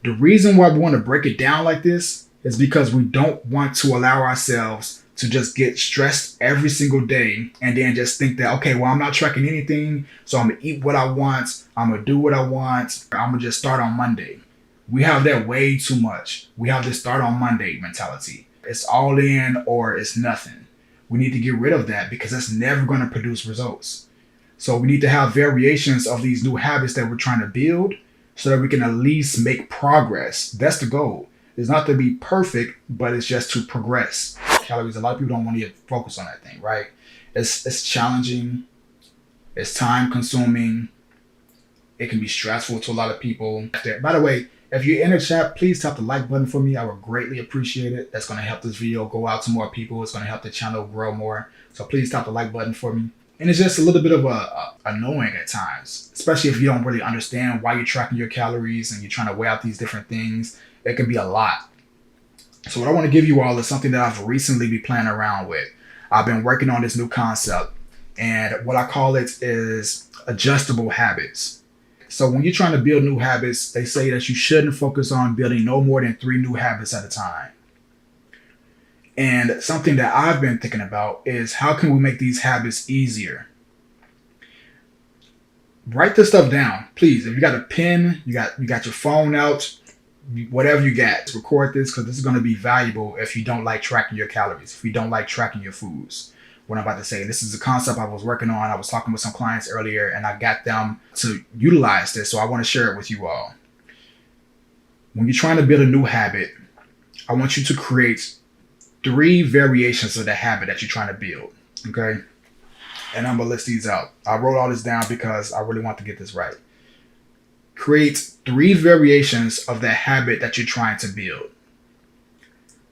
The reason why we want to break it down like this is because we don't want to allow ourselves to just get stressed every single day and then just think that, okay, well, I'm not tracking anything, so I'm gonna eat what I want, I'm gonna do what I want, I'm gonna just start on Monday. We have that way too much. We have this start on Monday mentality. It's all in or it's nothing. We need to get rid of that because that's never gonna produce results. So we need to have variations of these new habits that we're trying to build so that we can at least make progress. That's the goal. It's not to be perfect, but it's just to progress. Calories, a lot of people don't want to focus on that thing, right? It's challenging, it's time consuming, it can be stressful to a lot of people. By the way, if you're in the chat, please tap the like button for me. I would greatly appreciate it. That's going to help this video go out to more people. It's going to help the channel grow more. So please tap the like button for me. And it's just a little bit of annoying at times, especially if you don't really understand why you're tracking your calories and you're trying to weigh out these different things. It can be a lot. So what I want to give you all is something that I've recently been playing around with. I've been working on this new concept, and what I call it is adjustable habits. So when you're trying to build new habits, they say that you shouldn't focus on building no more than 3 new habits at a time. And something that I've been thinking about is how can we make these habits easier? Write this stuff down, please. If you got a pen, you got your phone out, whatever you got, record this because this is going to be valuable if you don't like tracking your calories, if you don't like tracking your foods. What I'm about to say, this is a concept I was working on. I was talking with some clients earlier and I got them to utilize this, so I want to share it with you all. When you're trying to build a new habit, I want you to create 3 variations of the habit that you're trying to build, okay? And I'm gonna list these out. I wrote all this down because I really want to get this right. Create 3 variations of the habit that you're trying to build.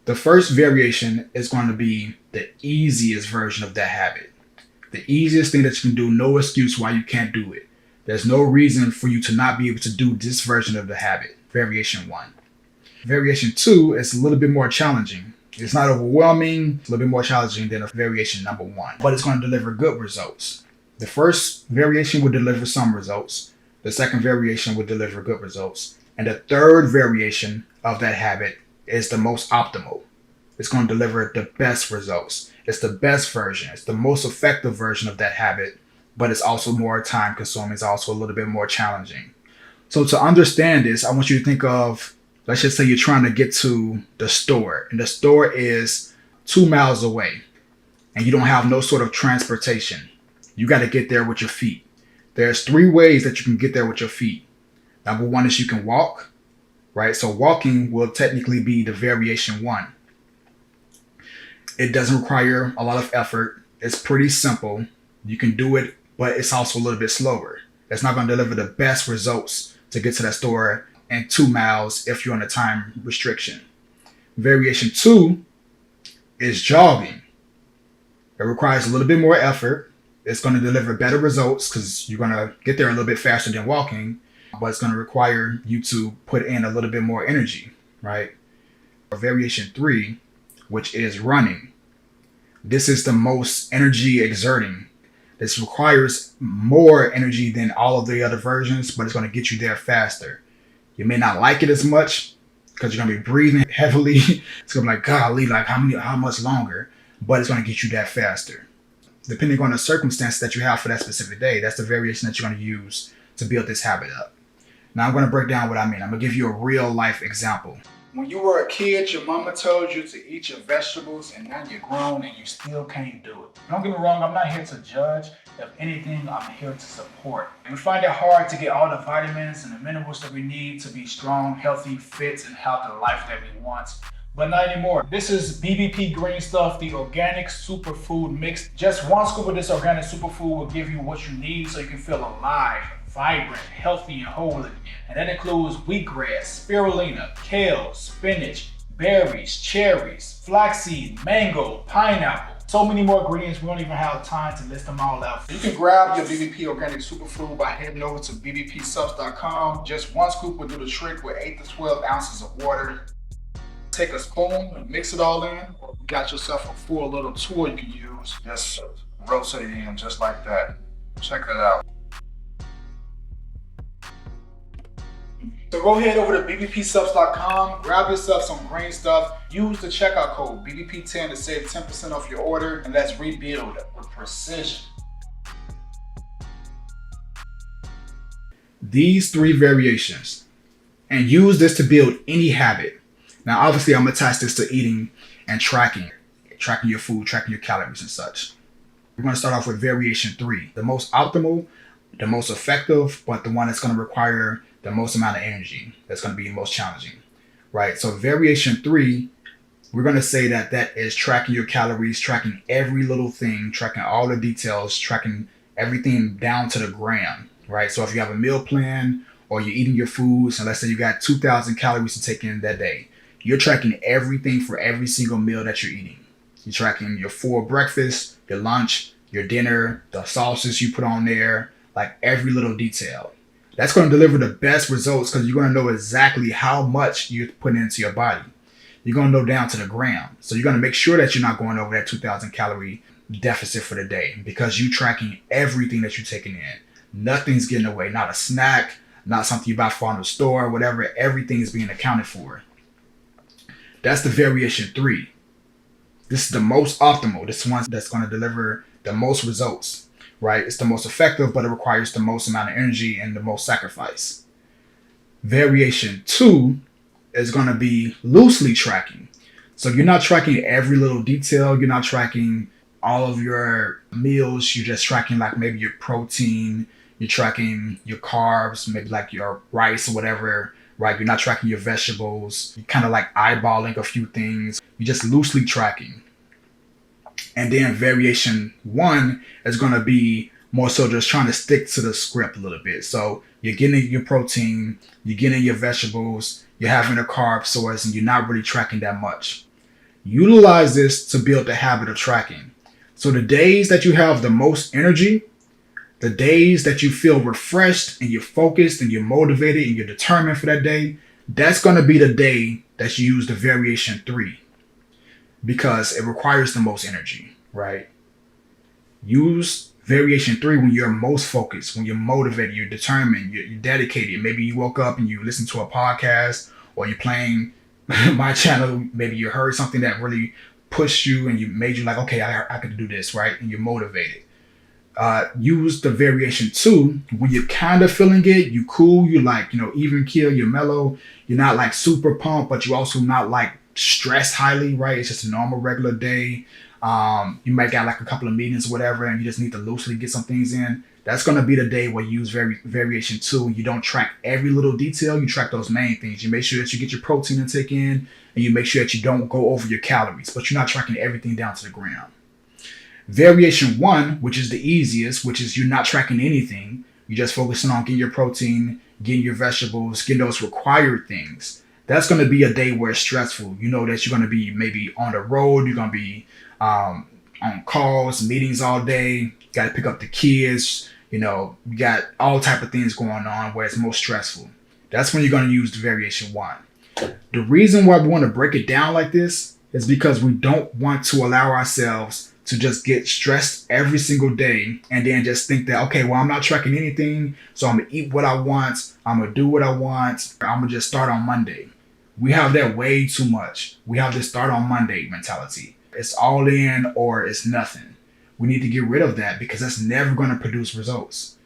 The first variation is going to be the easiest version of that habit. The easiest thing that you can do, no excuse why you can't do it. There's no reason for you to not be able to do this version of the habit, variation 1. Variation 2 is a little bit more challenging. It's not overwhelming, it's a little bit more challenging than a variation number 1, but it's going to deliver good results. The first variation will deliver some results. The second variation will deliver good results. And the third variation of that habit is the most optimal. It's going to deliver the best results. It's the best version. It's the most effective version of that habit, but it's also more time consuming. It's also a little bit more challenging. So to understand this, I want you to think of, let's just say you're trying to get to the store, and the store is 2 miles away, and you don't have no sort of transportation. You got to get there with your feet. There's 3 ways that you can get there with your feet. Number 1 is you can walk, right? So walking will technically be the variation 1. It doesn't require a lot of effort. It's pretty simple. You can do it, but it's also a little bit slower. It's not going to deliver the best results to get to that store in 2 miles if you're on a time restriction. Variation 2 is jogging. It requires a little bit more effort. It's going to deliver better results because you're going to get there a little bit faster than walking, but it's going to require you to put in a little bit more energy, right? Variation 3, which is running. This is the most energy exerting. This requires more energy than all of the other versions, but it's going to get you there faster. You may not like it as much because you're going to be breathing heavily. It's going to be like, golly, like how much longer? But it's going to get you that faster. Depending on the circumstance that you have for that specific day, that's the variation that you're going to use to build this habit up. Now I'm going to break down what I mean. I'm going to give you a real life example. When you were a kid, your mama told you to eat your vegetables, and now you're grown and you still can't do it. Don't get me wrong, I'm not here to judge. If anything, I'm here to support. We find it hard to get all the vitamins and the minerals that we need to be strong, healthy, fit, and have the life that we want. But not anymore. This is BBP Green Stuff, the organic superfood mix. Just 1 scoop of this organic superfood will give you what you need so you can feel alive, vibrant, healthy, and whole again. And that includes wheatgrass, spirulina, kale, spinach, berries, cherries, flaxseed, mango, pineapple. So many more ingredients, we don't even have time to list them all out. You can grab your BBP Organic Superfood by heading over to bbpsubs.com. Just 1 scoop will do the trick with 8 to 12 ounces of water. Take a spoon and mix it all in, or you got yourself a full little tool you can use. Just rotate it in just like that. Check it out. So go ahead over to bbpsubs.com, grab yourself some green stuff, use the checkout code BBP10 to save 10% off your order, and let's rebuild with precision. These 3 variations, and use this to build any habit. Now obviously I'm attached this to eating and tracking your food, tracking your calories and such. We're going to start off with variation 3, the most optimal, the most effective, but the one that's going to require the most amount of energy, that's going to be the most challenging, right? So variation 3, we're going to say that is tracking your calories, tracking every little thing, tracking all the details, tracking everything down to the gram, right? So if you have a meal plan or you're eating your foods, and let's say you got 2,000 calories to take in that day, you're tracking everything for every single meal that you're eating. You're tracking your full breakfast, your lunch, your dinner, the sauces you put on there, like every little detail. That's going to deliver the best results because you're going to know exactly how much you're putting into your body. You're going to know down to the gram. So you're going to make sure that you're not going over that 2,000 calorie deficit for the day because you're tracking everything that you're taking in. Nothing's getting away, not a snack, not something you buy from the store, whatever. Everything is being accounted for. That's the variation 3. This is the most optimal. This one that's going to deliver the most results, right? It's the most effective, but it requires the most amount of energy and the most sacrifice. Variation 2 is going to be loosely tracking. So you're not tracking every little detail. You're not tracking all of your meals. You're just tracking like maybe your protein. You're tracking your carbs, maybe like your rice or whatever, right? You're not tracking your vegetables. You're kind of like eyeballing a few things. You're just loosely tracking. And then variation 1 is going to be more so just trying to stick to the script a little bit. So you're getting your protein, you're getting your vegetables, you're having a carb source, and you're not really tracking that much. Utilize this to build the habit of tracking. So the days that you have the most energy, the days that you feel refreshed and you're focused and you're motivated and you're determined for that day, that's going to be the day that you use the variation 3 because it requires the most energy, right? Use variation 3 when you're most focused, when you're motivated, you're determined, you're dedicated. Maybe you woke up and you listened to a podcast or you're playing my channel. Maybe you heard something that really pushed you and you made you like, okay, I could do this, right? And you're motivated. Use the variation 2 when you're kind of feeling it, you cool, you like, even keel, you're mellow, you're not like super pumped, but you're also not like stressed highly, right? It's just a normal regular day. You might got like a couple of meetings or whatever, and you just need to loosely get some things in. That's going to be the day where you use variation 2. You don't track every little detail. You track those main things. You make sure that you get your protein intake in, and you make sure that you don't go over your calories, but you're not tracking everything down to the gram. Variation 1, which is the easiest, which is you're not tracking anything. You're just focusing on getting your protein, getting your vegetables, getting those required things. That's going to be a day where it's stressful. You know that you're going to be maybe on the road. You're going to be on calls, meetings all day. You got to pick up the kids. You got all type of things going on where it's most stressful. That's when you're going to use the variation 1. The reason why we want to break it down like this is because we don't want to allow ourselves to just get stressed every single day and then just think that, okay, well, I'm not tracking anything, so I'm going to eat what I want, I'm going to do what I want, I'm going to just start on Monday. We have that way too much. We have this start on Monday mentality. It's all in or it's nothing. We need to get rid of that because that's never going to produce results.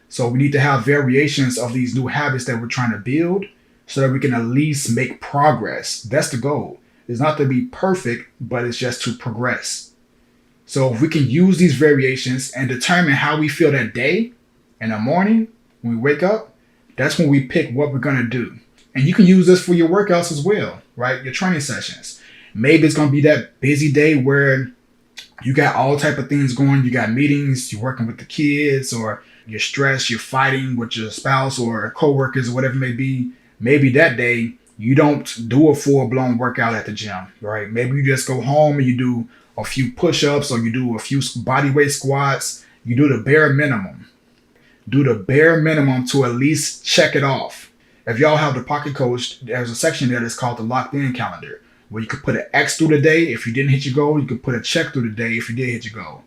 So we need to have variations of these new habits that we're trying to build so that we can at least make progress. That's the goal. It's not to be perfect, but it's just to progress. So if we can use these variations and determine how we feel that day in the morning when we wake up, that's when we pick what we're going to do. And you can use this for your workouts as well, right? Your training sessions. Maybe it's going to be that busy day where you got all type of things going. You got meetings, you're working with the kids, or you're stressed, you're fighting with your spouse or coworkers or whatever it may be. Maybe that day you don't do a full-blown workout at the gym, right? Maybe you just go home and you do a few push-ups or you do a few body weight squats. You do the bare minimum. Do the bare minimum to at least check it off. If y'all have the Pocket Coach, there's a section there that's called the Locked In Calendar, where you could put an X through the day. If you didn't hit your goal, you could put a check through the day if you did hit your goal.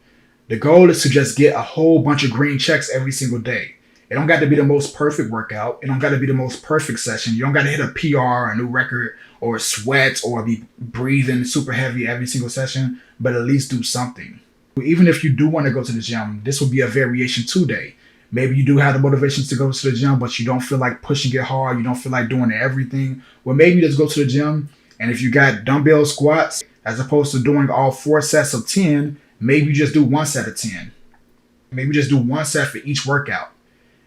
The goal is to just get a whole bunch of green checks every single day. It don't got to be the most perfect workout. It don't got to be the most perfect session. You don't got to hit a PR, a new record, or sweat, or be breathing super heavy every single session, but at least do something. Even if you do want to go to the gym, this will be a variation 2 day. Maybe you do have the motivations to go to the gym, but you don't feel like pushing it hard. You don't feel like doing everything. Well, maybe just go to the gym, and if you got dumbbell squats, as opposed to doing all 4 sets of 10, maybe you just do 1 set of 10. Maybe just do 1 set for each workout.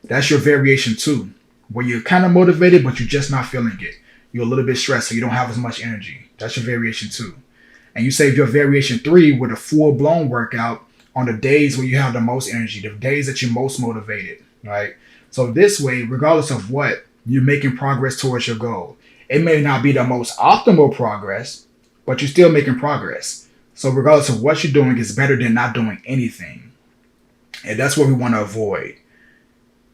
That's your variation 2, where you're kind of motivated, but you're just not feeling it. You're a little bit stressed, so you don't have as much energy. That's your variation 2. And you save your variation 3 with a full-blown workout on the days where you have the most energy, the days that you're most motivated, right? So this way, regardless of what, you're making progress towards your goal. It may not be the most optimal progress, but you're still making progress. So regardless of what you're doing, it's better than not doing anything. And that's what we want to avoid.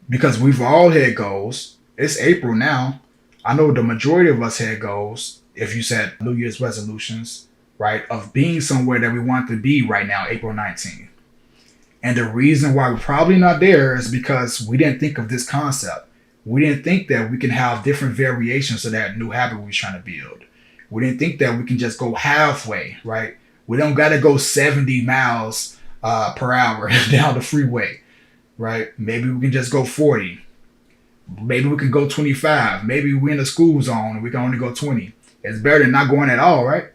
Because we've all had goals. It's April now. I know the majority of us had goals, if you said New Year's resolutions, right, of being somewhere that we want to be right now, April 19th. And the reason why we're probably not there is because we didn't think of this concept. We didn't think that we can have different variations of that new habit we were trying to build. We didn't think that we can just go halfway, right? We don't got to go 70 miles per hour down the freeway, right? Maybe we can just go 40. Maybe we can go 25. Maybe we're in the school zone and we can only go 20. It's better than not going at all, right?